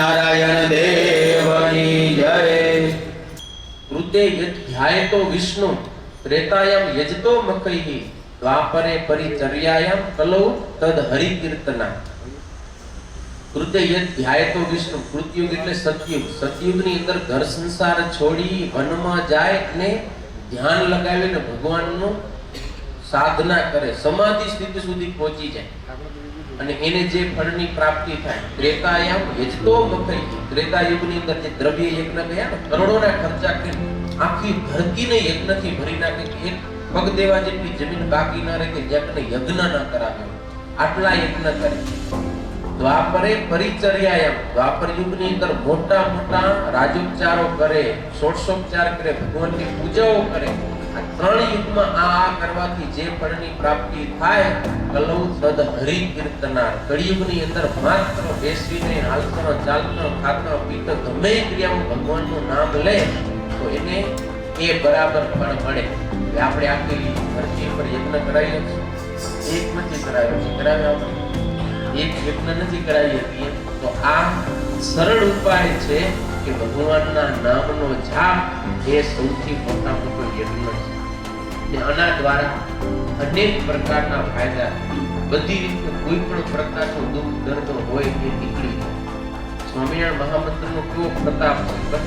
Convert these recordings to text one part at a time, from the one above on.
સ્વામિનારાયણ દેવની જય. કૃતે યજ્ઞાયતો વિષ્ણુ ત્રેતાયમ યજતો મકૈહિ દ્વાપરે પરિચર્યાયમ કલૌ તદ હરિ કીર્તના. કૃતે યજ્ઞાયતો વિષ્ણુ. કૃતયુગ એટલે સતયુગ. સતયુગની અંદર ઘર સંસાર છોડી વનમાં જાય અને ધ્યાન લગાવીને ભગવાનનું સાધના કરે, સમાધિ સ્થિતિ સુધી પહોંચી જાય અને એને જે ફળની પ્રાપ્તિ થાય. ત્રેતાયમ યજતો મકૈહિ. ત્રેતા યુગની અંદર જે દ્રવ્ય યજ્ઞ ગયા ને, કરોડોના ખર્ચા કરી આખી ધરતીને યજ્ઞથી ભરી નાખે. એક પગ દેવા જેટલી જમીન બાકી ના રહે કે જ્યાં યજ્ઞ ના કરાવ્યો, આટલા યજ્ઞ કરે. દ્વાપરે પરિચર્યાયમ. દ્વાપર યુગની અંદર મોટા મોટા રાજોપચારો કરે, ષોડશોપચાર કરે, ભગવાનની પૂજાઓ કરે. આ ત્રણ યુગમાં આ કરવાથી જે ફળની પ્રાપ્તિ થાય, કલૌ તદ હરિ કીર્તના. કળિયુગની અંદર માત્ર બેસીને હાલતો ચાલતો ખાતો પીતો ગમે ક્રિયામાં ભગવાનનું નામ લે તો એને એ બરાબર ફળ મળે. આપણે આખી ધરતી પર યજ્ઞ કરાવીએ છીએ, એક નથી કરાવ્યો છે, કરાવ્યા એક યજ્ઞ નથી કરાવી હતી. તો આ સરળ ઉપાય છે કે ભગવાનના નામનો જાપ એ સૌથી મોટા મોટો યજ્ઞ છે. આના દ્વારા અનેક પ્રકારના ફાયદા, બધી રીતે કોઈ પણ પ્રકારનો દુઃખ દર્દ હોય એ નીકળી જાય. સ્વામિનારાયણ મહામંત્રનો કેવો પ્રતાપ છે.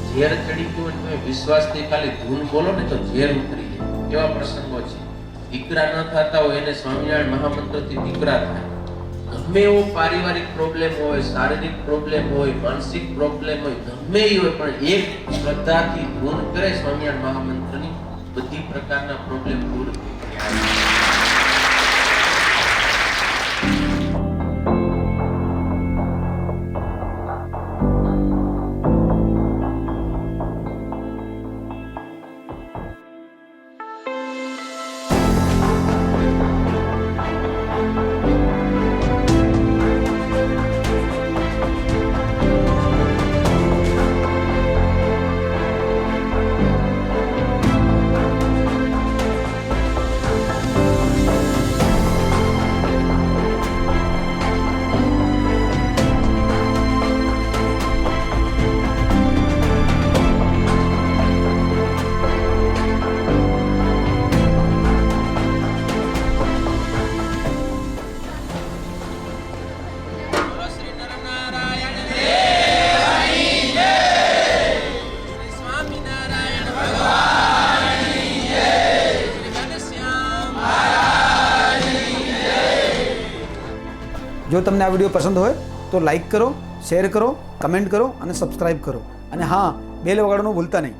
ઝેર ચડી ગયું અને તમે વિશ્વાસથી ખાલી ધૂન બોલો ને તો ઝેર ઉતરી જાય, એવા પ્રસંગો છે. દીકરા ન થતા હોય એને સ્વામિનારાયણ મહામંત્રથી દીકરા થાય. ગમે એવો પારિવારિક પ્રોબ્લેમ હોય, શારીરિક પ્રોબ્લેમ હોય, માનસિક પ્રોબ્લેમ હોય, ગમે એ હોય, પણ એક શ્રદ્ધાથી ધૂન કરે સ્વામિનારાયણ મહામંત્રની, બધી પ્રકારના પ્રોબ્લેમ દૂર થઈ જાય. જો તમને આ વિડીયો પસંદ હોય તો લાઈક કરો, શેર કરો, કમેન્ટ કરો અને સબસ્ક્રાઈબ કરો. અને હા, બેલ વગાડવાનું ભૂલતા નહીં.